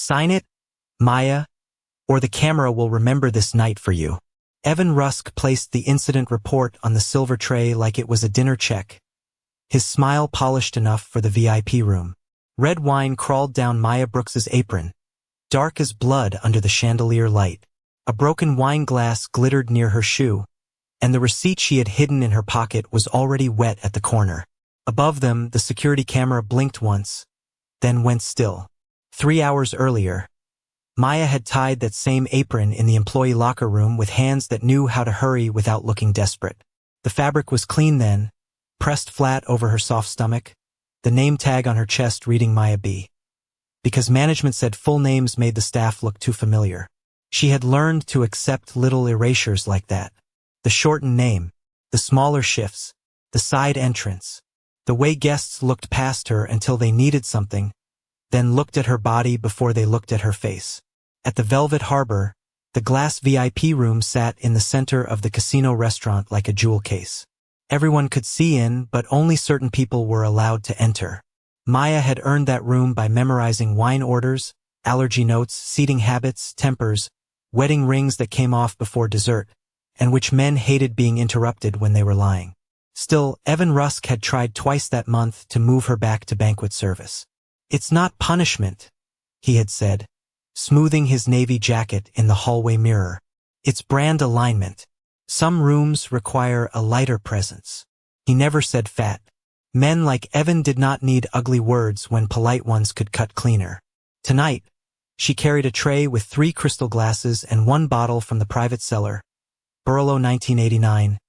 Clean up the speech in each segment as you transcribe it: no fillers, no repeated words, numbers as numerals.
Sign it, Maya, or the camera will remember this night for you. Evan Rusk placed the incident report on the silver tray like it was a dinner check, his smile polished enough for the VIP room. Red wine crawled down Maya Brooks's apron, dark as blood under the chandelier light. A broken wine glass glittered near her shoe, and the receipt she had hidden in her pocket was already wet at the corner. Above them, the security camera blinked once, then went still. 3 hours earlier, Maya had tied that same apron in the employee locker room with hands that knew how to hurry without looking desperate. The fabric was clean then, pressed flat over her soft stomach, the name tag on her chest reading Maya B. Because management said full names made the staff look too familiar. She had learned to accept little erasures like that. The shortened name, the smaller shifts, the side entrance, the way guests looked past her until they needed something, then looked at her body before they looked at her face. At the Velvet Harbor, the glass VIP room sat in the center of the casino restaurant like a jewel case. Everyone could see in, but only certain people were allowed to enter. Maya had earned that room by memorizing wine orders, allergy notes, seating habits, tempers, wedding rings that came off before dessert, and which men hated being interrupted when they were lying. Still, Evan Rusk had tried twice that month to move her back to banquet service. "It's not punishment," he had said, smoothing his navy jacket in the hallway mirror. "It's brand alignment. Some rooms require a lighter presence." He never said fat. Men like Evan did not need ugly words when polite ones could cut cleaner. Tonight, she carried a tray with 3 crystal glasses and 1 bottle from the private cellar, Burlow 1989,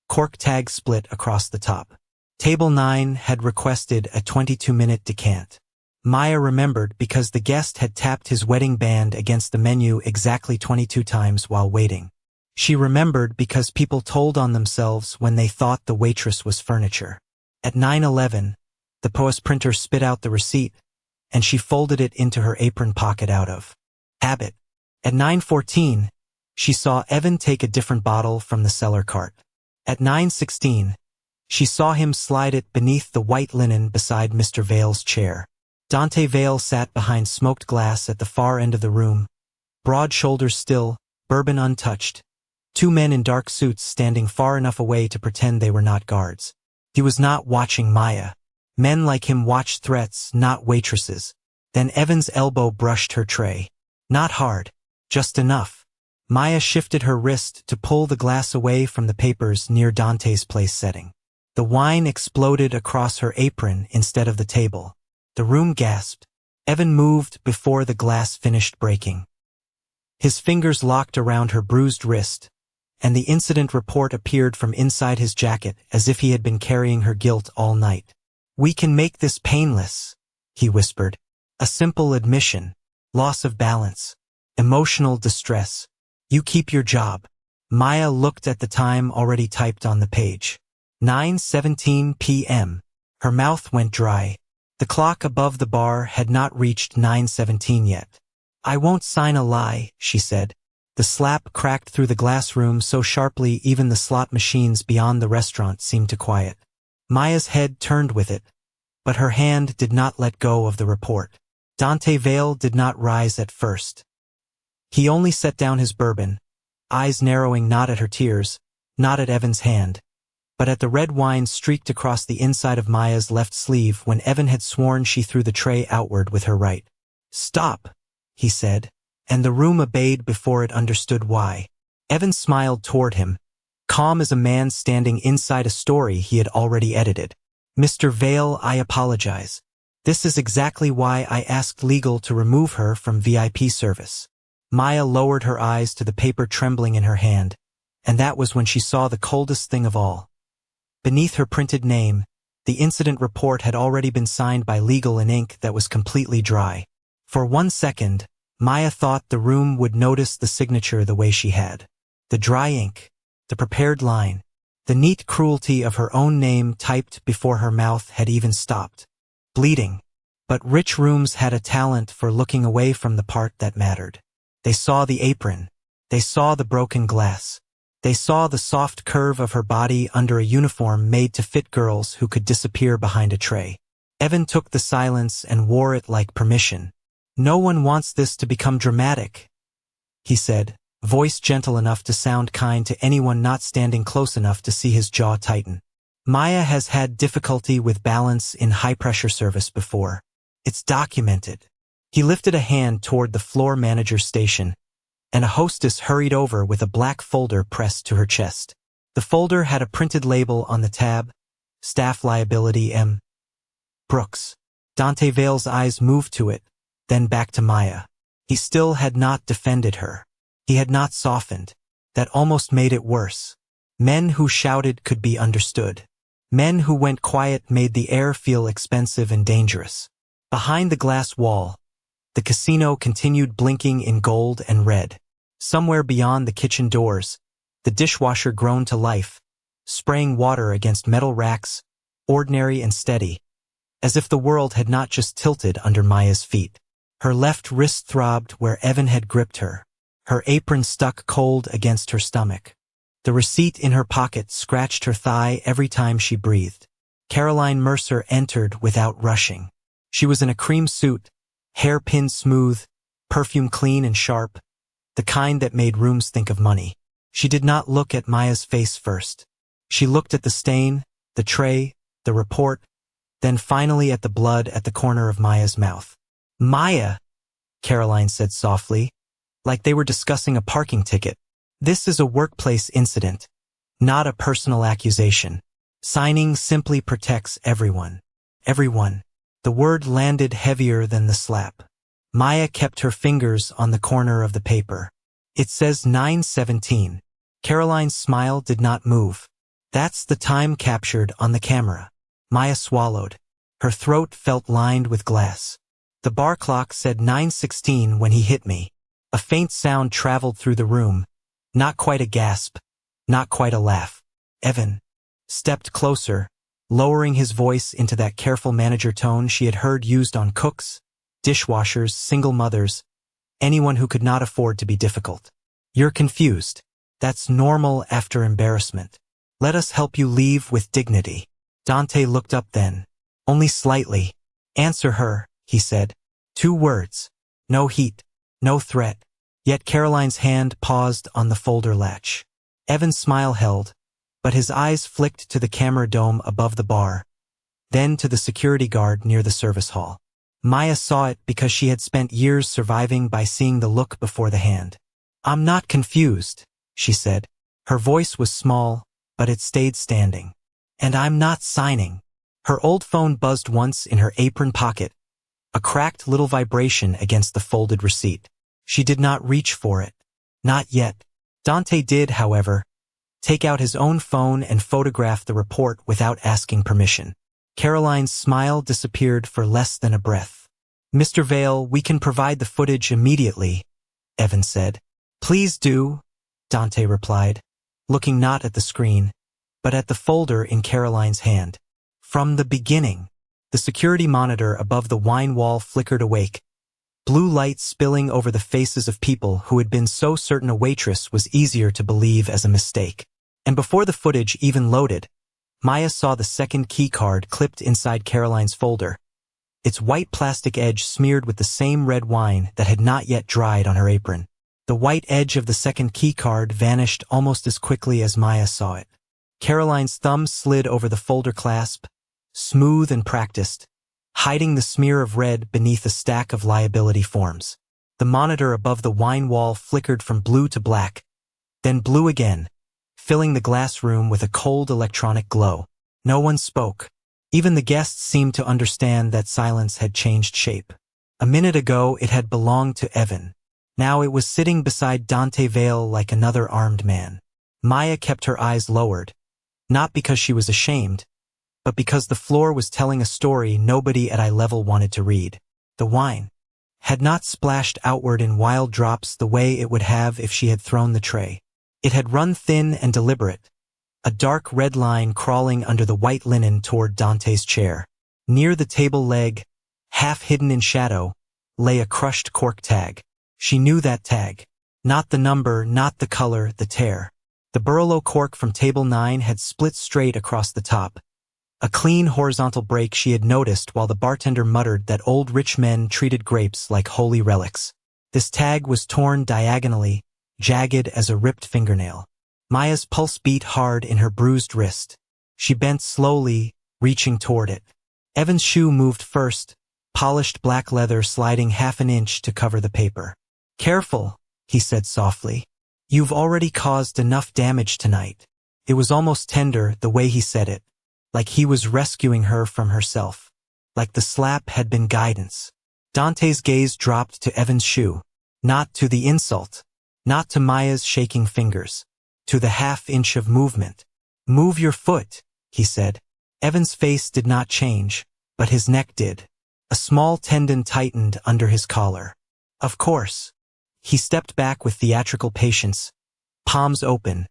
cork tag split across the top. Table 9 had requested a 22-minute decant. Maya remembered because the guest had tapped his wedding band against the menu exactly 22 times while waiting. She remembered because people told on themselves when they thought the waitress was furniture. At 9:11, the POS printer spit out the receipt, and she folded it into her apron pocket out of habit. At 9:14, she saw Evan take a different bottle from the cellar cart. At 9:16, she saw him slide it beneath the white linen beside Mr. Vale's chair. Dante Vale sat behind smoked glass at the far end of the room, broad shoulders still, bourbon untouched. 2 men in dark suits standing far enough away to pretend they were not guards. He was not watching Maya. Men like him watched threats, not waitresses. Then Evan's elbow brushed her tray. Not hard, just enough. Maya shifted her wrist to pull the glass away from the papers near Dante's place setting. The wine exploded across her apron instead of the table. The room gasped. Evan moved before the glass finished breaking. His fingers locked around her bruised wrist, and the incident report appeared from inside his jacket as if he had been carrying her guilt all night. "We can make this painless," he whispered. "A simple admission, loss of balance, emotional distress. You keep your job." Maya looked at the time already typed on the page. 9:17 p.m. Her mouth went dry. The clock above the bar had not reached 9:17 yet. "I won't sign a lie," she said. The slap cracked through the glass room so sharply even the slot machines beyond the restaurant seemed to quiet. Maya's head turned with it, but her hand did not let go of the report. Dante Vale did not rise at first. He only set down his bourbon, eyes narrowing not at her tears, not at Evan's hand, but at the red wine streaked across the inside of Maya's left sleeve when Evan had sworn she threw the tray outward with her right. "Stop," he said, and the room obeyed before it understood why. Evan smiled toward him, calm as a man standing inside a story he had already edited. "Mr. Vale, I apologize. This is exactly why I asked legal to remove her from VIP service." Maya lowered her eyes to the paper trembling in her hand, and that was when she saw the coldest thing of all. Beneath her printed name, the incident report had already been signed by legal in ink that was completely dry. For 1 second, Maya thought the room would notice the signature the way she had. The dry ink, the prepared line, the neat cruelty of her own name typed before her mouth had even stopped bleeding. But rich rooms had a talent for looking away from the part that mattered. They saw the apron. They saw the broken glass. They saw the soft curve of her body under a uniform made to fit girls who could disappear behind a tray. Evan took the silence and wore it like permission, "No one wants this to become dramatic," he said, voice gentle enough to sound kind to anyone not standing close enough to see his jaw tighten. "Maya has had difficulty with balance in high-pressure service before. It's documented." He lifted a hand toward the floor manager's station, and a hostess hurried over with a black folder pressed to her chest. The folder had a printed label on the tab, "Staff Liability M. Brooks." Dante Vale's eyes moved to it, then back to Maya. He still had not defended her. He had not softened. That almost made it worse. Men who shouted could be understood. Men who went quiet made the air feel expensive and dangerous. Behind the glass wall, the casino continued blinking in gold and red. Somewhere beyond the kitchen doors, the dishwasher groaned to life, spraying water against metal racks, ordinary and steady, as if the world had not just tilted under Maya's feet. Her left wrist throbbed where Evan had gripped her. Her apron stuck cold against her stomach. The receipt in her pocket scratched her thigh every time she breathed. Caroline Mercer entered without rushing. She was in a cream suit, hair pinned smooth, perfume clean and sharp, the kind that made rooms think of money. She did not look at Maya's face first. She looked at the stain, the tray, the report, then finally at the blood at the corner of Maya's mouth. "Maya," Caroline said softly, like they were discussing a parking ticket. "This is a workplace incident, not a personal accusation. Signing simply protects everyone." Everyone. The word landed heavier than the slap. Maya kept her fingers on the corner of the paper. "It says 9:17. Caroline's smile did not move. "That's the time captured on the camera." Maya swallowed. Her throat felt lined with glass. "The bar clock said 9:16 when he hit me." A faint sound traveled through the room. Not quite a gasp. Not quite a laugh. Evan stepped closer, lowering his voice into that careful manager tone she had heard used on cooks, dishwashers, single mothers, anyone who could not afford to be difficult. "You're confused. That's normal after embarrassment. Let us help you leave with dignity." Dante looked up then. "Only slightly." "Answer her," he said. 2 words. No heat. No threat. Yet Caroline's hand paused on the folder latch. Evan's smile held, but his eyes flicked to the camera dome above the bar, then to the security guard near the service hall. Maya saw it because she had spent years surviving by seeing the look before the hand. "I'm not confused," she said. Her voice was small, but it stayed standing. "And I'm not signing." Her old phone buzzed once in her apron pocket, a cracked little vibration against the folded receipt. She did not reach for it. Not yet. Dante did, however, take out his own phone and photograph the report without asking permission. Caroline's smile disappeared for less than a breath. "Mr. Vale, we can provide the footage immediately," Evan said. "Please do," Dante replied, looking not at the screen, but at the folder in Caroline's hand. From the beginning. The security monitor above the wine wall flickered awake, blue light spilling over the faces of people who had been so certain a waitress was easier to believe as a mistake. And before the footage even loaded, Maya saw the second key card clipped inside Caroline's folder, its white plastic edge smeared with the same red wine that had not yet dried on her apron. The white edge of the second key card vanished almost as quickly as Maya saw it. Caroline's thumb slid over the folder clasp, smooth and practiced, hiding the smear of red beneath a stack of liability forms. The monitor above the wine wall flickered from blue to black, then blue again, filling the glass room with a cold electronic glow. No one spoke. Even the guests seemed to understand that silence had changed shape. A minute ago it had belonged to Evan. Now it was sitting beside Dante Vale like another armed man. Maya kept her eyes lowered, not because she was ashamed, but because the floor was telling a story nobody at eye level wanted to read. The wine had not splashed outward in wild drops the way it would have if she had thrown the tray. It had run thin and deliberate, a dark red line crawling under the white linen toward Dante's chair. Near the table leg, half hidden in shadow, lay a crushed cork tag. She knew that tag. Not the number, not the color, the tear. The Barolo cork from table 9 had split straight across the top, A clean horizontal break she had noticed while the bartender muttered that old rich men treated grapes like holy relics. This tag was torn diagonally, jagged as a ripped fingernail. Maya's pulse beat hard in her bruised wrist. She bent slowly, reaching toward it. Evan's shoe moved first, polished black leather sliding half an inch to cover the paper. "Careful," he said softly. "You've already caused enough damage tonight." It was almost tender the way he said it, like he was rescuing her from herself, like the slap had been guidance. Dante's gaze dropped to Evan's shoe, not to the insult, not to Maya's shaking fingers, to the half-inch of movement. "Move your foot," he said. Evan's face did not change, but his neck did. A small tendon tightened under his collar. "Of course." He stepped back with theatrical patience, palms open,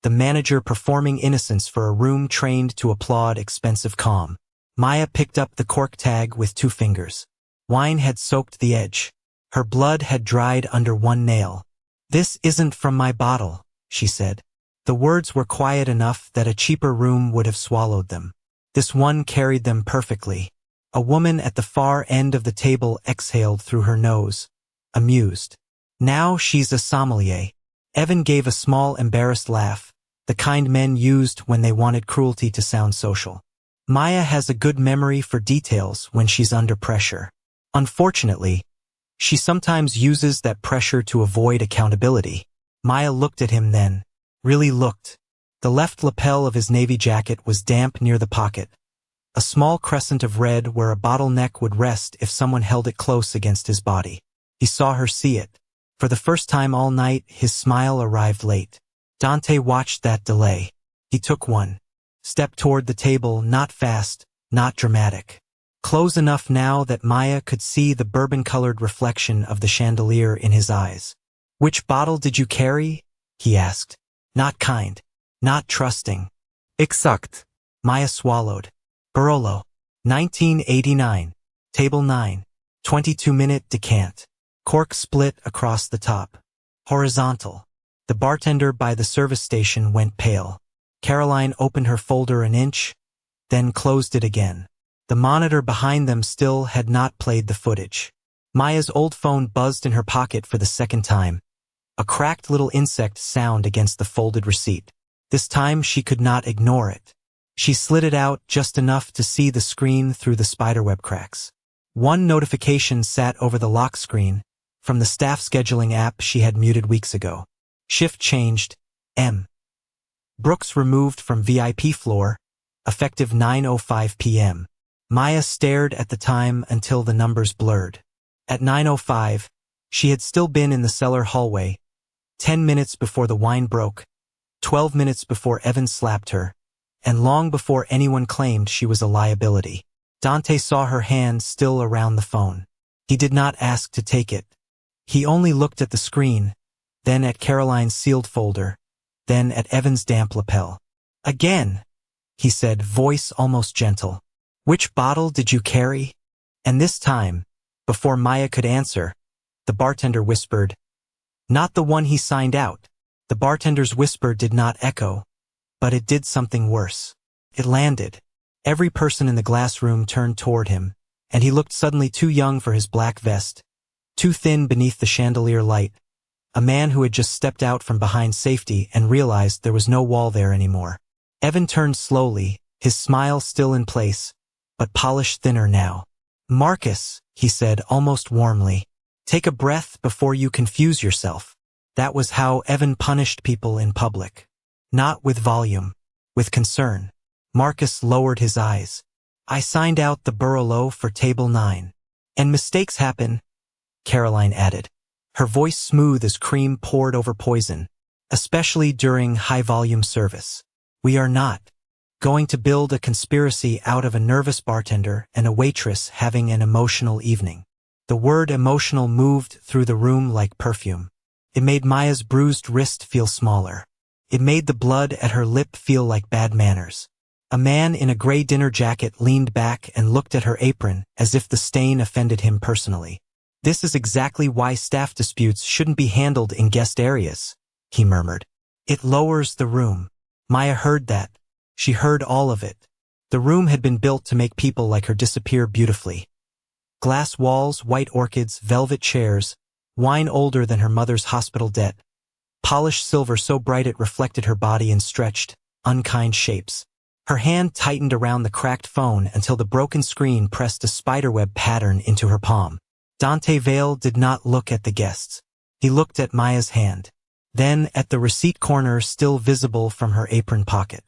the manager performing innocence for a room trained to applaud expensive calm. Maya picked up the cork tag with 2 fingers. Wine had soaked the edge. Her blood had dried under one nail. "This isn't from my bottle," she said. The words were quiet enough that a cheaper room would have swallowed them. This one carried them perfectly. A woman at the far end of the table exhaled through her nose, amused. "Now she's a sommelier." Evan gave a small embarrassed laugh, the kind men used when they wanted cruelty to sound social. "Maya has a good memory for details when she's under pressure. Unfortunately, she sometimes uses that pressure to avoid accountability." Maya looked at him then, really looked. The left lapel of his navy jacket was damp near the pocket, a small crescent of red where a bottleneck would rest if someone held it close against his body. He saw her see it. For the first time all night, his smile arrived late. Dante watched that delay. He took one step toward the table, not fast, not dramatic. Close enough now that Maya could see the bourbon-colored reflection of the chandelier in his eyes. "Which bottle did you carry?" he asked. Not kind, not trusting. "Exakt." Maya swallowed. "Barolo. 1989. Table 9. 22-minute decant. Cork split across the top. Horizontal." The bartender by the service station went pale. Caroline opened her folder an inch, then closed it again. The monitor behind them still had not played the footage. Maya's old phone buzzed in her pocket for the second time. A cracked little insect sound against the folded receipt. This time she could not ignore it. She slid it out just enough to see the screen through the spiderweb cracks. One notification sat over the lock screen, from the staff scheduling app she had muted weeks ago. Shift changed. M. Brooks removed from VIP floor, effective 9:05 p.m. Maya stared at the time until the numbers blurred. At 9:05, she had still been in the cellar hallway, 10 minutes before the wine broke, 12 minutes before Evan slapped her, and long before anyone claimed she was a liability. Dante saw her hand still around the phone. He did not ask to take it. He only looked at the screen, then at Caroline's sealed folder, then at Evan's damp lapel. "Again," he said, voice almost gentle. "Which bottle did you carry?" And this time, before Maya could answer, the bartender whispered, "Not the one he signed out." The bartender's whisper did not echo, but it did something worse. It landed. Every person in the glass room turned toward him, and he looked suddenly too young for his black vest, too thin beneath the chandelier light, a man who had just stepped out from behind safety and realized there was no wall there anymore. Evan turned slowly, his smile still in place, but polished thinner now. "Marcus," he said almost warmly, "take a breath before you confuse yourself." That was how Evan punished people in public. Not with volume, with concern. Marcus lowered his eyes. "I signed out the Barolo for table 9. And mistakes happen," Caroline added, her voice smooth as cream poured over poison, especially during high-volume service. "We are not going to build a conspiracy out of a nervous bartender and a waitress having an emotional evening." The word emotional moved through the room like perfume. It made Maya's bruised wrist feel smaller. It made the blood at her lip feel like bad manners. A man in a gray dinner jacket leaned back and looked at her apron as if the stain offended him personally. "This is exactly why staff disputes shouldn't be handled in guest areas," he murmured. "It lowers the room." Maya heard that. She heard all of it. The room had been built to make people like her disappear beautifully. Glass walls, white orchids, velvet chairs, wine older than her mother's hospital debt, polished silver so bright it reflected her body in stretched, unkind shapes. Her hand tightened around the cracked phone until the broken screen pressed a spiderweb pattern into her palm. Dante Vale did not look at the guests. He looked at Maya's hand. Then at the receipt corner still visible from her apron pocket.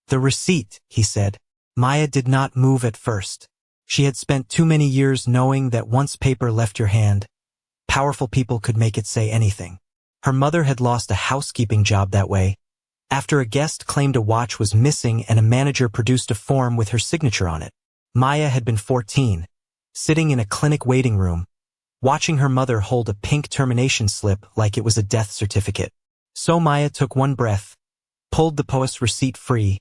"The receipt," he said. Maya did not move at first. She had spent too many years knowing that once paper left your hand, powerful people could make it say anything. Her mother had lost a housekeeping job that way, after a guest claimed a watch was missing and a manager produced a form with her signature on it. Maya had been 14, sitting in a clinic waiting room, watching her mother hold a pink termination slip like it was a death certificate. So Maya took one breath, pulled the POS receipt free,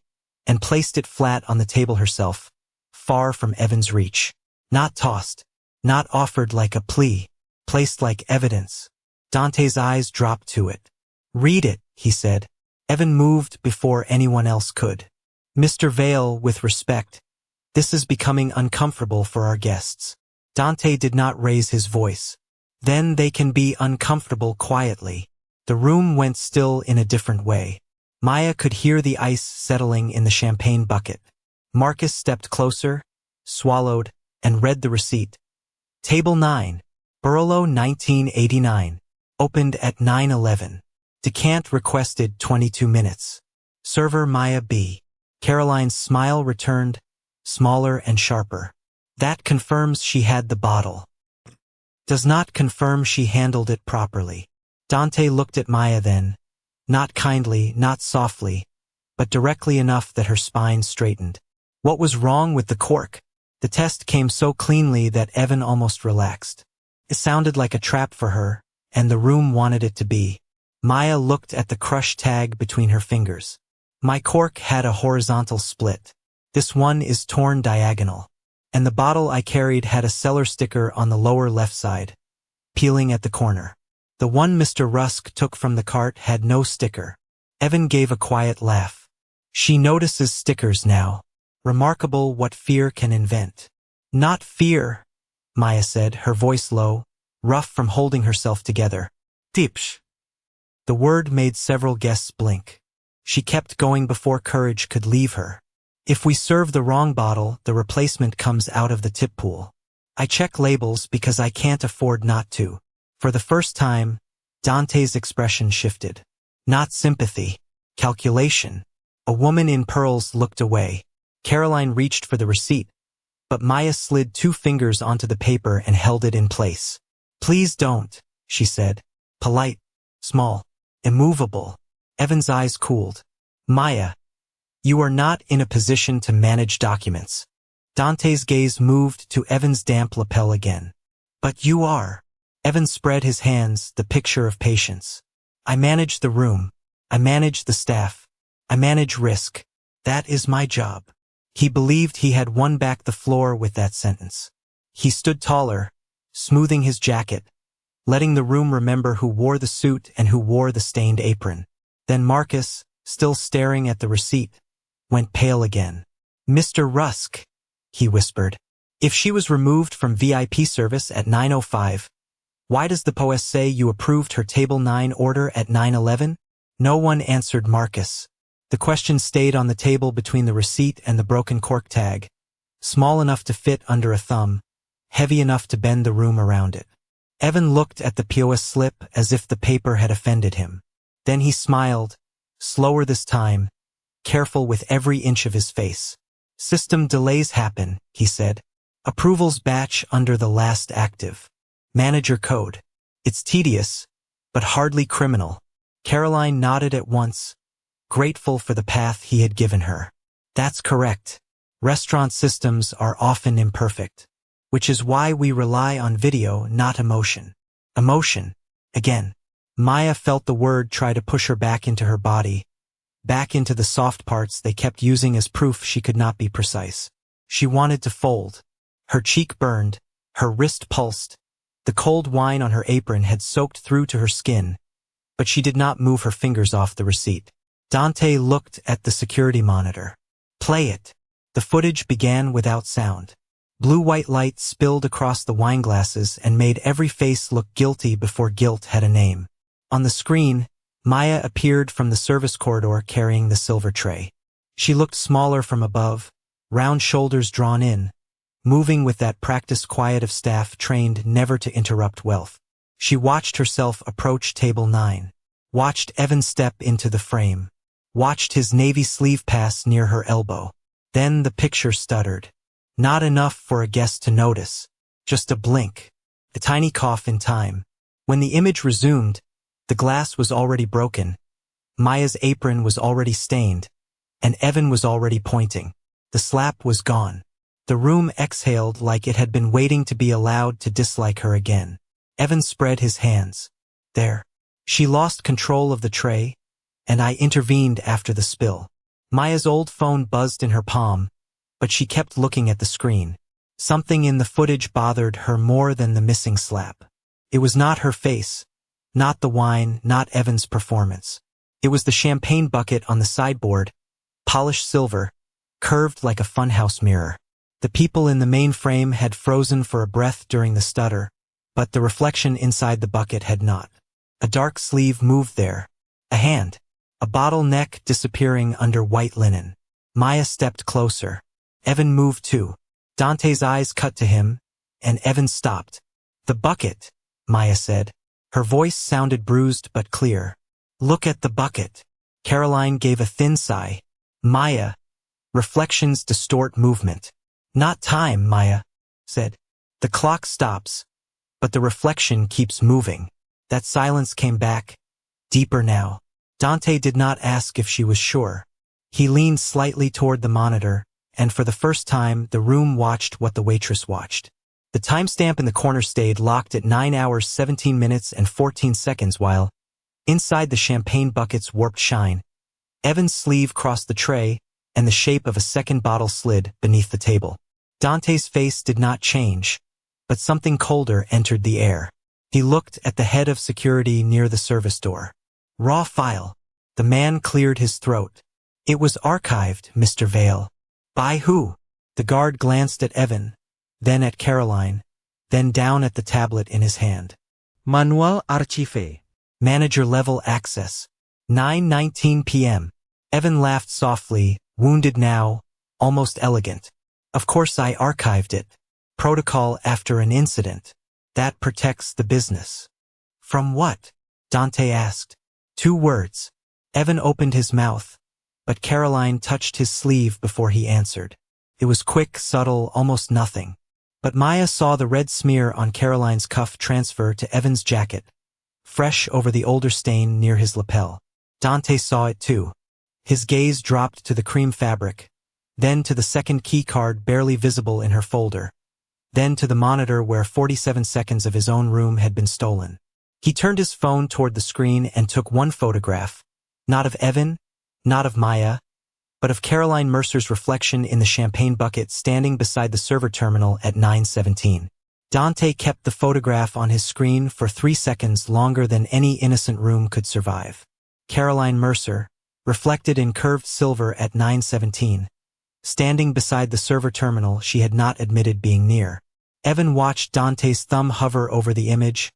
and placed it flat on the table herself, far from Evan's reach. Not tossed, not offered like a plea, placed like evidence. Dante's eyes dropped to it. "Read it," he said. Evan moved before anyone else could. "Mr. Vale, with respect, this is becoming uncomfortable for our guests." Dante did not raise his voice. "Then they can be uncomfortable quietly." The room went still in a different way. Maya could hear the ice settling in the champagne bucket. Marcus stepped closer, swallowed, and read the receipt. "Table 9, Barolo 1989. Opened at 9:11. Decant requested 22 minutes. Server Maya B." Caroline's smile returned, smaller and sharper. "That confirms she had the bottle. Does not confirm she handled it properly." Dante looked at Maya then, not kindly, not softly, but directly enough that her spine straightened. What was wrong with the cork? The test came so cleanly that Evan almost relaxed. It sounded like a trap for her, and the room wanted it to be. Maya looked at the crush tag between her fingers. "My cork had a horizontal split. This one is torn diagonal. And the bottle I carried had a seller sticker on the lower left side, peeling at the corner. The one Mr. Rusk took from the cart had no sticker." Evan gave a quiet laugh. "She notices stickers now. Remarkable what fear can invent." "Not fear," Maya said, her voice low, rough from holding herself together. "Tipsh." The word made several guests blink. She kept going before courage could leave her. "If we serve the wrong bottle, the replacement comes out of the tip pool. I check labels because I can't afford not to." For the first time, Dante's expression shifted. Not sympathy, calculation. A woman in pearls looked away. Caroline reached for the receipt, but Maya slid 2 fingers onto the paper and held it in place. "Please don't," she said. Polite, small, immovable. Evan's eyes cooled. "Maya, you are not in a position to manage documents." Dante's gaze moved to Evan's damp lapel again. "But you are." Evan spread his hands, the picture of patience. "I manage the room. I manage the staff. I manage risk. That is my job." He believed he had won back the floor with that sentence. He stood taller, smoothing his jacket, letting the room remember who wore the suit and who wore the stained apron. Then Marcus, still staring at the receipt, went pale again. "Mr. Rusk," he whispered. "If she was removed from VIP service at 9:05, why does the POS say you approved her table 9 order at 9:11? No one answered Marcus. The question stayed on the table between the receipt and the broken cork tag, small enough to fit under a thumb, heavy enough to bend the room around it. Evan looked at the POS slip as if the paper had offended him. Then he smiled, slower this time, careful with every inch of his face. "System delays happen," he said. "Approvals batch under the last active. Manager code. It's tedious, but hardly criminal." Caroline nodded at once, grateful for the path he had given her. "That's correct. Restaurant systems are often imperfect, which is why we rely on video, not emotion." Emotion. Again. Maya felt the word try to push her back into her body, back into the soft parts they kept using as proof she could not be precise. She wanted to fold. Her cheek burned, her wrist pulsed. The cold wine on her apron had soaked through to her skin, but she did not move her fingers off the receipt. Dante looked at the security monitor. "Play it." The footage began without sound. Blue-white light spilled across the wineglasses and made every face look guilty before guilt had a name. On the screen, Maya appeared from the service corridor carrying the silver tray. She looked smaller from above, round shoulders drawn in, moving with that practiced quiet of staff trained never to interrupt wealth. She watched herself approach table 9, watched Evan step into the frame, watched his navy sleeve pass near her elbow. Then the picture stuttered. Not enough for a guest to notice. Just a blink. A tiny cough in time. When the image resumed, the glass was already broken. Maya's apron was already stained, and Evan was already pointing. The slap was gone. The room exhaled like it had been waiting to be allowed to dislike her again. Evan spread his hands. There. She lost control of the tray, and I intervened after the spill. Maya's old phone buzzed in her palm, but she kept looking at the screen. Something in the footage bothered her more than the missing slap. It was not her face, not the wine, not Evan's performance. It was the champagne bucket on the sideboard, polished silver, curved like a funhouse mirror. The people in the main frame had frozen for a breath during the stutter, but the reflection inside the bucket had not. A dark sleeve moved there. A hand. A bottle neck disappearing under white linen. Maya stepped closer. Evan moved too. Dante's eyes cut to him, and Evan stopped. The bucket, Maya said. Her voice sounded bruised but clear. Look at the bucket. Caroline gave a thin sigh. Maya. Reflections distort movement. Not time, Maya said. The clock stops, but the reflection keeps moving. That silence came back, deeper now. Dante did not ask if she was sure. He leaned slightly toward the monitor, and for the first time the room watched what the waitress watched. The timestamp in the corner stayed locked at 9 hours 17 minutes and 14 seconds while, inside the champagne bucket's warped shine, Evan's sleeve crossed the tray, and the shape of a second bottle slid beneath the table. Dante's face did not change, but something colder entered the air. He looked at the head of security near the service door. Raw file. The man cleared his throat. It was archived, Mr. Vale. By who? The guard glanced at Evan, then at Caroline, then down at the tablet in his hand. Manual Archive. Manager-level access. 9:19 p.m. Evan laughed softly, wounded now, almost elegant. Of course I archived it. Protocol after an incident. That protects the business. From what? Dante asked. 2 words. Evan opened his mouth, but Caroline touched his sleeve before he answered. It was quick, subtle, almost nothing. But Maya saw the red smear on Caroline's cuff transfer to Evan's jacket, fresh over the older stain near his lapel. Dante saw it too. His gaze dropped to the cream fabric, then to the second key card barely visible in her folder, then to the monitor where 47 seconds of his own room had been stolen. He turned his phone toward the screen and took one photograph, not of Evan, not of Maya, but of Caroline Mercer's reflection in the champagne bucket standing beside the server terminal at 9:17. Dante kept the photograph on his screen for 3 seconds longer than any innocent room could survive. Caroline Mercer, reflected in curved silver at 9:17. Standing beside the server terminal she had not admitted being near. Evan watched Dante's thumb hover over the image,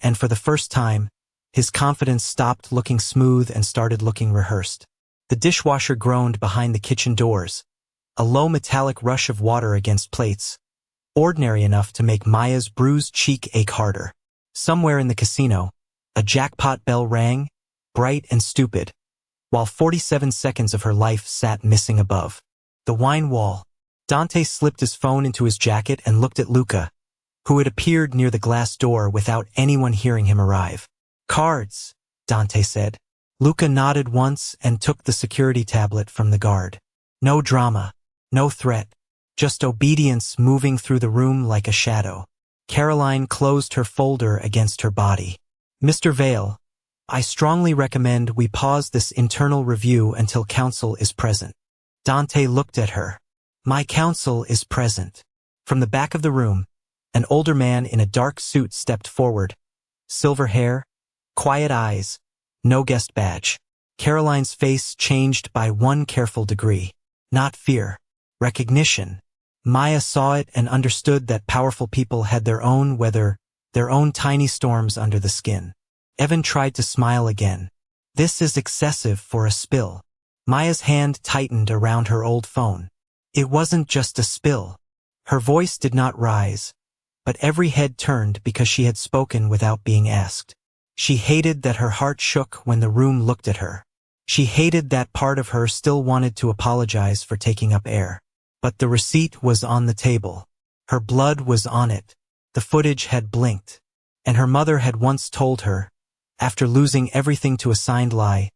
and for the first time, his confidence stopped looking smooth and started looking rehearsed. The dishwasher groaned behind the kitchen doors, a low metallic rush of water against plates, ordinary enough to make Maya's bruised cheek ache harder. Somewhere in the casino, a jackpot bell rang, bright and stupid, while 47 seconds of her life sat missing above. The wine wall. Dante slipped his phone into his jacket and looked at Luca, who had appeared near the glass door without anyone hearing him arrive. Cards, Dante said. Luca nodded once and took the security tablet from the guard. No drama, no threat, just obedience moving through the room like a shadow. Caroline closed her folder against her body. Mr. Vale, I strongly recommend we pause this internal review until counsel is present. Dante looked at her. My counsel is present. From the back of the room, an older man in a dark suit stepped forward. Silver hair, quiet eyes, no guest badge. Caroline's face changed by one careful degree. Not fear. Recognition. Maya saw it and understood that powerful people had their own tiny storms under the skin. Evan tried to smile again. This is excessive for a spill. Maya's hand tightened around her old phone. It wasn't just a spill. Her voice did not rise, but every head turned because she had spoken without being asked. She hated that her heart shook when the room looked at her. She hated that part of her still wanted to apologize for taking up air. But the receipt was on the table. Her blood was on it. The footage had blinked. And her mother had once told her, after losing everything to a signed lie,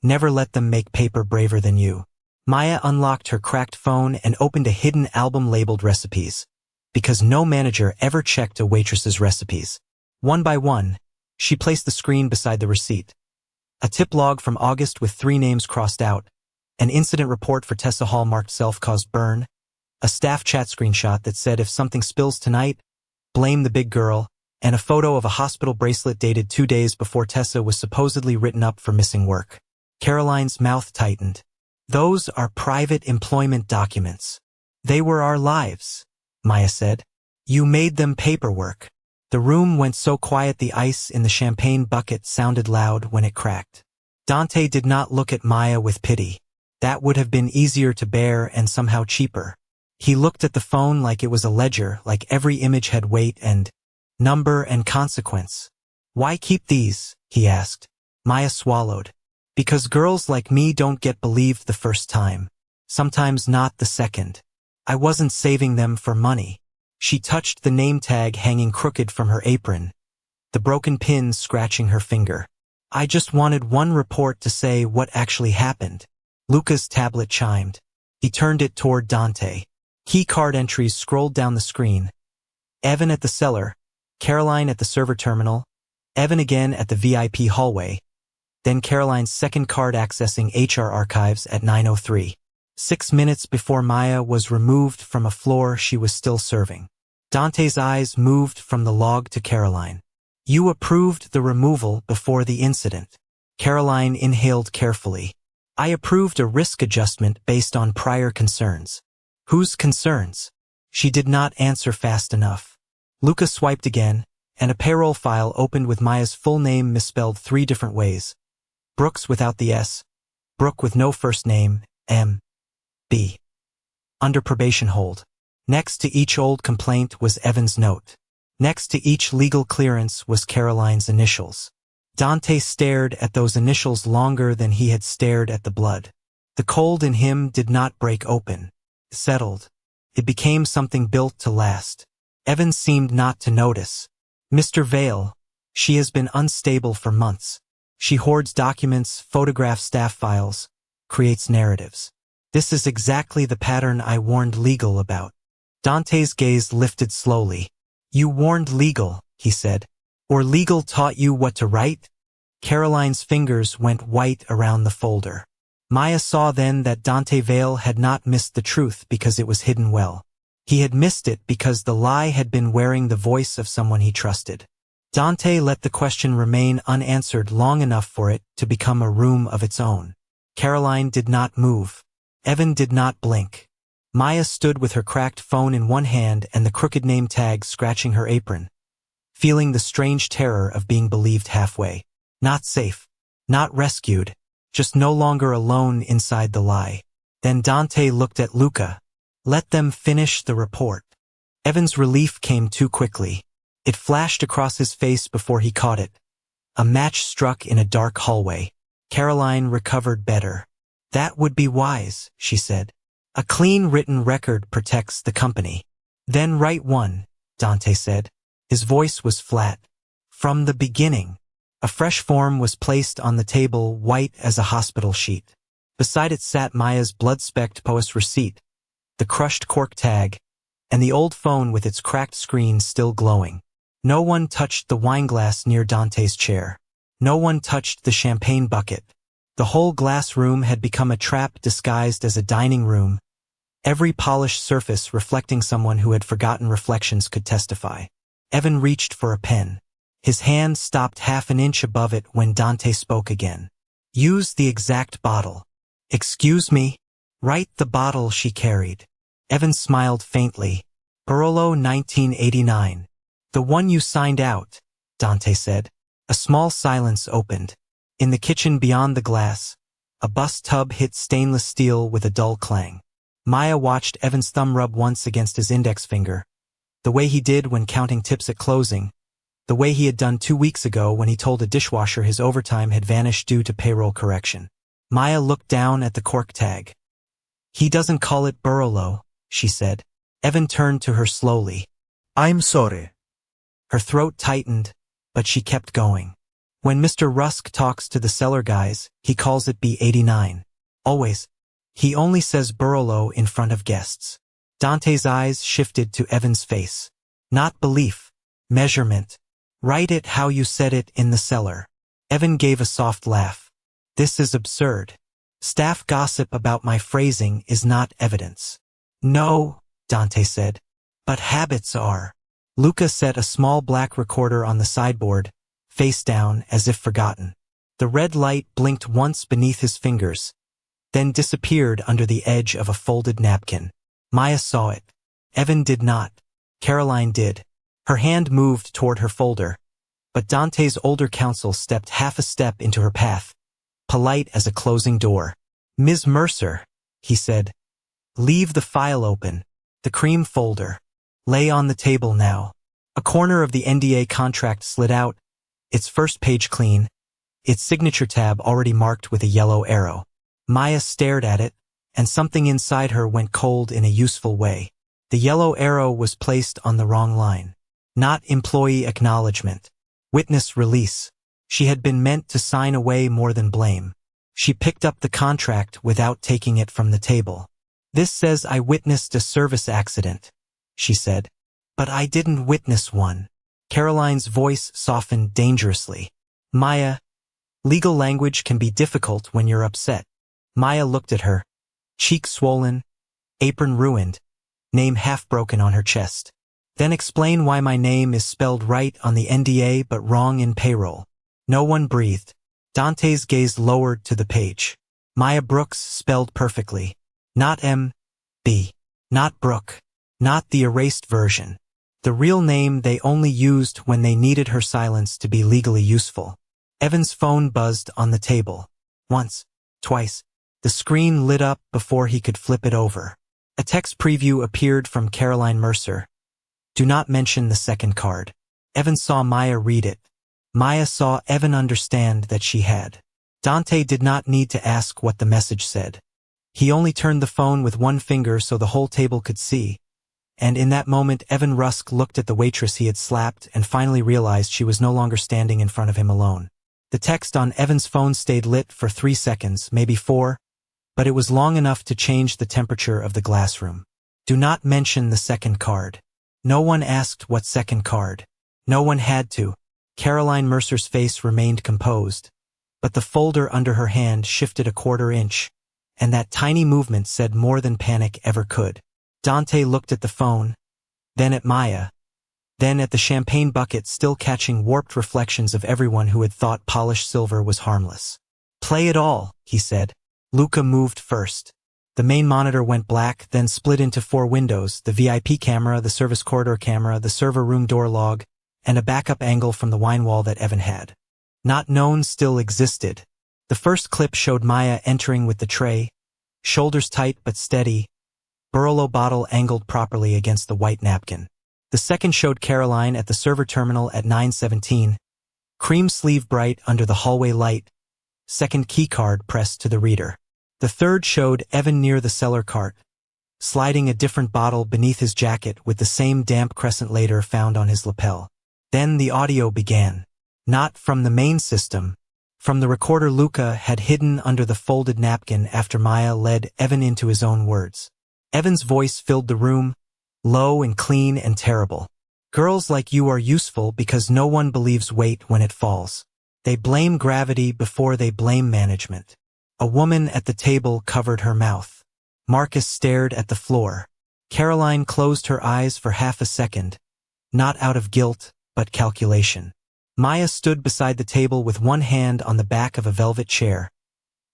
never let them make paper braver than you. Maya unlocked her cracked phone and opened a hidden album labeled recipes, because no manager ever checked a waitress's recipes. One by one, she placed the screen beside the receipt. A tip log from August with 3 names crossed out, an incident report for Tessa Hall marked self-caused burn, a staff chat screenshot that said if something spills tonight, blame the big girl, and a photo of a hospital bracelet dated 2 days before Tessa was supposedly written up for missing work. Caroline's mouth tightened. Those are private employment documents. They were our lives, Maya said. You made them paperwork. The room went so quiet the ice in the champagne bucket sounded loud when it cracked. Dante did not look at Maya with pity. That would have been easier to bear and somehow cheaper. He looked at the phone like it was a ledger, like every image had weight and number and consequence. Why keep these? He asked. Maya swallowed. Because girls like me don't get believed the first time. Sometimes not the second. I wasn't saving them for money. She touched the name tag hanging crooked from her apron, the broken pin scratching her finger. I just wanted one report to say what actually happened. Luca's tablet chimed. He turned it toward Dante. Key card entries scrolled down the screen. Evan at the cellar, Caroline at the server terminal, Evan again at the VIP hallway, then Caroline's second card accessing HR archives at 9:03. 6 minutes before Maya was removed from a floor she was still serving. Dante's eyes moved from the log to Caroline. You approved the removal before the incident. Caroline inhaled carefully. I approved a risk adjustment based on prior concerns. Whose concerns? She did not answer fast enough. Luca swiped again, and a payroll file opened with Maya's full name misspelled 3 different ways. Brooks without the S, Brooke with no first name, M. B. Under probation hold. Next to each old complaint was Evan's note. Next to each legal clearance was Caroline's initials. Dante stared at those initials longer than he had stared at the blood. The cold in him did not break open. It settled. It became something built to last. Evan seemed not to notice. Mr. Vale, she has been unstable for months. She hoards documents, photographs staff files, creates narratives. This is exactly the pattern I warned legal about. Dante's gaze lifted slowly. You warned legal, he said. Or legal taught you what to write? Caroline's fingers went white around the folder. Maya saw then that Dante Vale had not missed the truth because it was hidden well. He had missed it because the lie had been wearing the voice of someone he trusted. Dante let the question remain unanswered long enough for it to become a room of its own. Caroline did not move. Evan did not blink. Maya stood with her cracked phone in one hand and the crooked name tag scratching her apron, feeling the strange terror of being believed halfway. Not safe. Not rescued. Just no longer alone inside the lie. Then Dante looked at Luca. Let them finish the report. Evan's relief came too quickly. It flashed across his face before he caught it. A match struck in a dark hallway. Caroline recovered better. That would be wise, she said. A clean written record protects the company. Then write one, Dante said. His voice was flat. From the beginning. A fresh form was placed on the table, white as a hospital sheet. Beside it sat Maya's blood-specked POS receipt, the crushed cork tag, and the old phone with its cracked screen still glowing. No one touched the wineglass near Dante's chair. No one touched the champagne bucket. The whole glass room had become a trap disguised as a dining room. Every polished surface reflecting someone who had forgotten reflections could testify. Evan reached for a pen. His hand stopped half an inch above it when Dante spoke again. Use the exact bottle. Excuse me? Write the bottle she carried. Evan smiled faintly. Barolo 1989. The one you signed out, Dante said. A small silence opened. In the kitchen beyond the glass, a bus tub hit stainless steel with a dull clang. Maya watched Evan's thumb rub once against his index finger, the way he did when counting tips at closing, the way he had done 2 weeks ago when he told a dishwasher his overtime had vanished due to payroll correction. Maya looked down at the cork tag. He doesn't call it Barolo, she said. Evan turned to her slowly. I'm sorry. Her throat tightened, but she kept going. When Mr. Rusk talks to the cellar guys, he calls it B89. Always. He only says Barolo in front of guests. Dante's eyes shifted to Evan's face. Not belief. Measurement. Write it how you said it in the cellar. Evan gave a soft laugh. This is absurd. Staff gossip about my phrasing is not evidence. No, Dante said. But habits are. Luca set a small black recorder on the sideboard, face down as if forgotten. The red light blinked once beneath his fingers, then disappeared under the edge of a folded napkin. Maya saw it. Evan did not. Caroline did. Her hand moved toward her folder, but Dante's older counsel stepped half a step into her path, polite as a closing door. Ms. Mercer, he said, leave the file open. The cream folder. Lay on the table now. A corner of the NDA contract slid out, its first page clean, its signature tab already marked with a yellow arrow. Maya stared at it, and something inside her went cold in a useful way. The yellow arrow was placed on the wrong line. Not employee acknowledgement. Witness release. She had been meant to sign away more than blame. She picked up the contract without taking it from the table. This says I witnessed a service accident, she said. But I didn't witness one. Caroline's voice softened dangerously. Maya, legal language can be difficult when you're upset. Maya looked at her, cheek swollen, apron ruined, name half broken on her chest. Then explain why my name is spelled right on the NDA but wrong in payroll. No one breathed. Dante's gaze lowered to the page. Maya Brooks spelled perfectly. Not M.B. Not Brooke. Not the erased version. The real name they only used when they needed her silence to be legally useful. Evan's phone buzzed on the table. Once. Twice. The screen lit up before he could flip it over. A text preview appeared from Caroline Mercer. Do not mention the second card. Evan saw Maya read it. Maya saw Evan understand that she had. Dante did not need to ask what the message said. He only turned the phone with one finger so the whole table could see. And in that moment Evan Rusk looked at the waitress he had slapped and finally realized she was no longer standing in front of him alone. The text on Evan's phone stayed lit for 3 seconds, maybe 4, but it was long enough to change the temperature of the glass room. Do not mention the second card. No one asked what second card. No one had to. Caroline Mercer's face remained composed, but the folder under her hand shifted a 1/4 inch, and that tiny movement said more than panic ever could. Dante looked at the phone, then at Maya, then at the champagne bucket still catching warped reflections of everyone who had thought polished silver was harmless. Play it all, he said. Luca moved first. The main monitor went black, then split into 4 windows, the VIP camera, the service corridor camera, the server room door log, and a backup angle from the wine wall that Evan had. Not known still existed. The first clip showed Maya entering with the tray, shoulders tight but steady, Barolo bottle angled properly against the white napkin. The second showed Caroline at the server terminal at 9:17, cream sleeve bright under the hallway light, second keycard pressed to the reader. The third showed Evan near the cellar cart, sliding a different bottle beneath his jacket with the same damp crescent later found on his lapel. Then the audio began. Not from the main system, from the recorder Luca had hidden under the folded napkin after Maya led Evan into his own words. Evan's voice filled the room, low and clean and terrible. Girls like you are useful because no one believes weight when it falls. They blame gravity before they blame management. A woman at the table covered her mouth. Marcus stared at the floor. Caroline closed her eyes for half a second, not out of guilt, but calculation. Maya stood beside the table with one hand on the back of a velvet chair,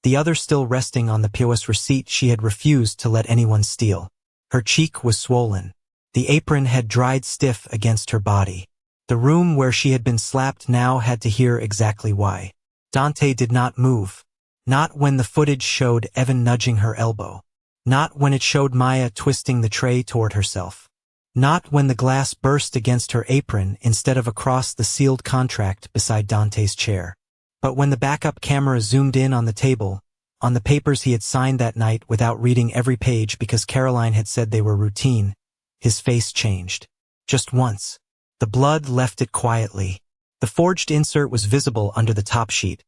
the other still resting on the POS receipt she had refused to let anyone steal. Her cheek was swollen. The apron had dried stiff against her body. The room where she had been slapped now had to hear exactly why. Dante did not move. Not when the footage showed Evan nudging her elbow. Not when it showed Maya twisting the tray toward herself. Not when the glass burst against her apron instead of across the sealed contract beside Dante's chair. But when the backup camera zoomed in on the table, on the papers he had signed that night without reading every page because Caroline had said they were routine, his face changed. Just once. The blood left it quietly. The forged insert was visible under the top sheet.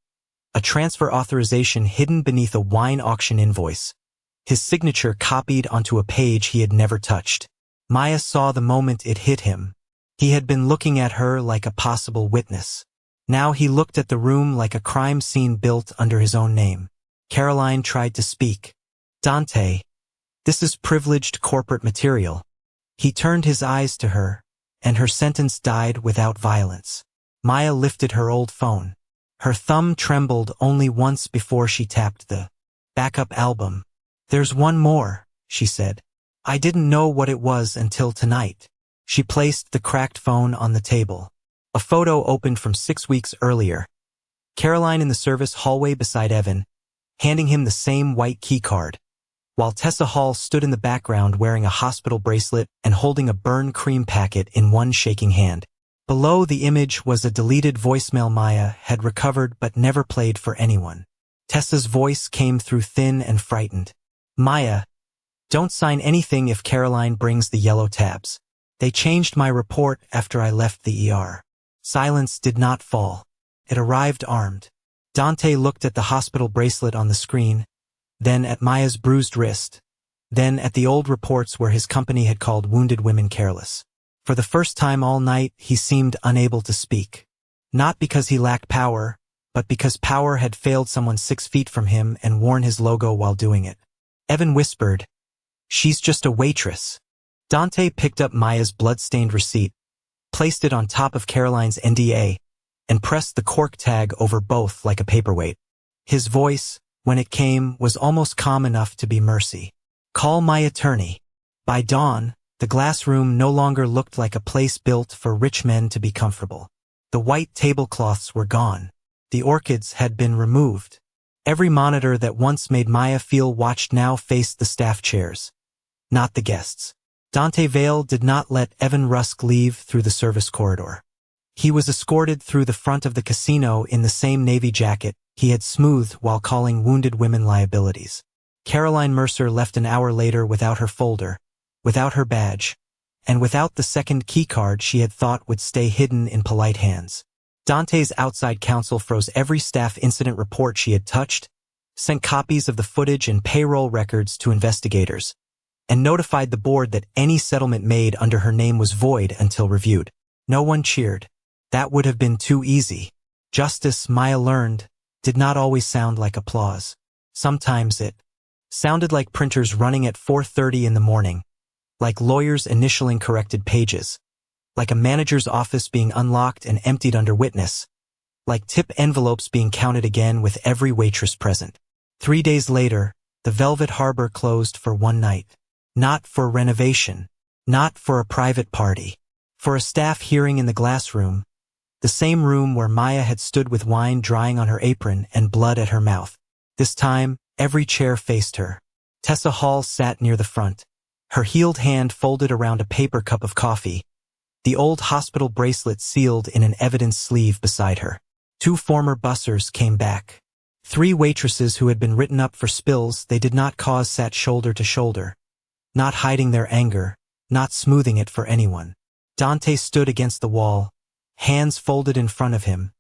A transfer authorization hidden beneath a wine auction invoice. His signature copied onto a page he had never touched. Maya saw the moment it hit him. He had been looking at her like a possible witness. Now he looked at the room like a crime scene built under his own name. Caroline tried to speak. Dante, this is privileged corporate material. He turned his eyes to her, and her sentence died without violence. Maya lifted her old phone. Her thumb trembled only once before she tapped the backup album. There's one more, she said. I didn't know what it was until tonight. She placed the cracked phone on the table. A photo opened from 6 weeks earlier. Caroline in the service hallway beside Evan, handing him the same white key card, while Tessa Hall stood in the background wearing a hospital bracelet and holding a burn cream packet in one shaking hand. Below the image was a deleted voicemail Maya had recovered but never played for anyone. Tessa's voice came through thin and frightened. Maya, don't sign anything if Caroline brings the yellow tabs. They changed my report after I left the ER. Silence did not fall. It arrived armed. Dante looked at the hospital bracelet on the screen, then at Maya's bruised wrist, then at the old reports where his company had called wounded women careless. For the first time all night, he seemed unable to speak. Not because he lacked power, but because power had failed someone 6 feet from him and worn his logo while doing it. Evan whispered, "She's just a waitress." Dante picked up Maya's blood-stained receipt, placed it on top of Caroline's NDA, and pressed the cork tag over both like a paperweight. His voice, when it came, was almost calm enough to be mercy. Call my attorney. By dawn, the glass room no longer looked like a place built for rich men to be comfortable. The white tablecloths were gone. The orchids had been removed. Every monitor that once made Maya feel watched now faced the staff chairs, not the guests. Dante Vale did not let Evan Rusk leave through the service corridor. He was escorted through the front of the casino in the same navy jacket he had smoothed while calling wounded women liabilities. Caroline Mercer left an hour later without her folder, without her badge, and without the second keycard she had thought would stay hidden in polite hands. Dante's outside counsel froze every staff incident report she had touched, sent copies of the footage and payroll records to investigators, and notified the board that any settlement made under her name was void until reviewed. No one cheered. That would have been too easy. Justice, Maya learned, did not always sound like applause. Sometimes it sounded like printers running at 4:30 in the morning, like lawyers initialing corrected pages, like a manager's office being unlocked and emptied under witness, like tip envelopes being counted again with every waitress present. 3 days later, the Velvet Harbor closed for one night. Not for renovation, not for a private party, for a staff hearing in the glass room, the same room where Maya had stood with wine drying on her apron and blood at her mouth. This time, every chair faced her. Tessa Hall sat near the front, her healed hand folded around a paper cup of coffee, the old hospital bracelet sealed in an evidence sleeve beside her. 2 former bussers came back. 3 waitresses who had been written up for spills they did not cause sat shoulder to shoulder, not hiding their anger, not smoothing it for anyone. Dante stood against the wall, hands folded in front of him,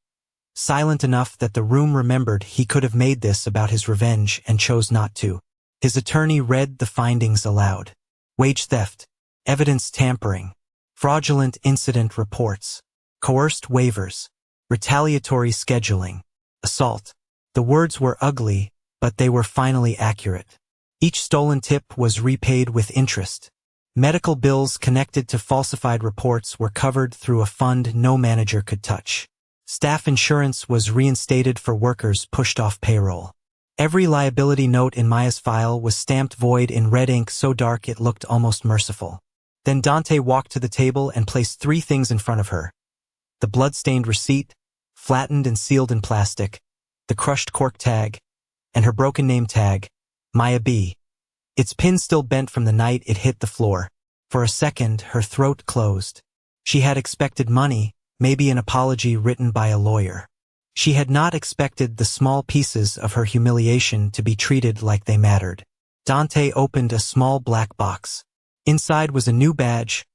silent enough that the room remembered he could have made this about his revenge and chose not to. His attorney read the findings aloud. Wage theft, evidence tampering, fraudulent incident reports, coerced waivers, retaliatory scheduling, assault. The words were ugly, but they were finally accurate. Each stolen tip was repaid with interest. Medical bills connected to falsified reports were covered through a fund no manager could touch. Staff insurance was reinstated for workers pushed off payroll. Every liability note in Maya's file was stamped void in red ink so dark it looked almost merciful. Then Dante walked to the table and placed 3 things in front of her. The blood-stained receipt, flattened and sealed in plastic, the crushed cork tag, and her broken name tag, Maya B. Its pin still bent from the night it hit the floor. For a second, her throat closed. She had expected money, maybe an apology written by a lawyer. She had not expected the small pieces of her humiliation to be treated like they mattered. Dante opened a small black box. Inside was a new badge,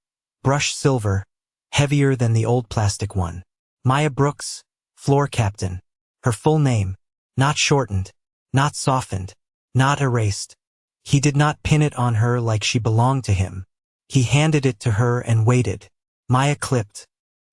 brushed silver, heavier than the old plastic one. Maya Brooks, floor captain. Her full name, not shortened, not softened, not erased. He did not pin it on her like she belonged to him. He handed it to her and waited. Maya clipped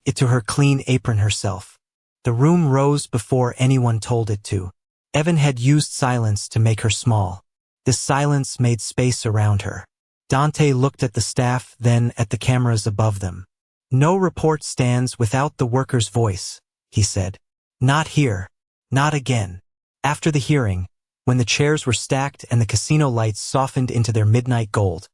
it to her clean apron herself. The room rose before anyone told it to. Evan had used silence to make her small. This silence made space around her. Dante looked at the staff, then at the cameras above them. No report stands without the worker's voice, he said. Not here. Not again. After the hearing, when the chairs were stacked and the casino lights softened into their midnight gold,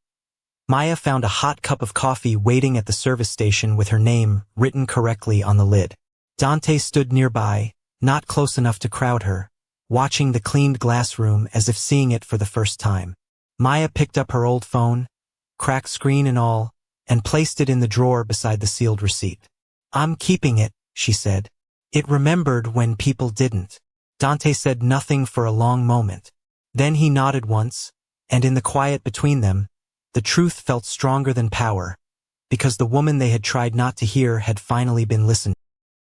Maya found a hot cup of coffee waiting at the service station with her name written correctly on the lid. Dante stood nearby, not close enough to crowd her, watching the cleaned glass room as if seeing it for the first time. Maya picked up her old phone, cracked screen and all, and placed it in the drawer beside the sealed receipt. "I'm keeping it," she said. "It remembered when people didn't." Dante said nothing for a long moment. Then he nodded once, and in the quiet between them, the truth felt stronger than power, because the woman they had tried not to hear had finally been listened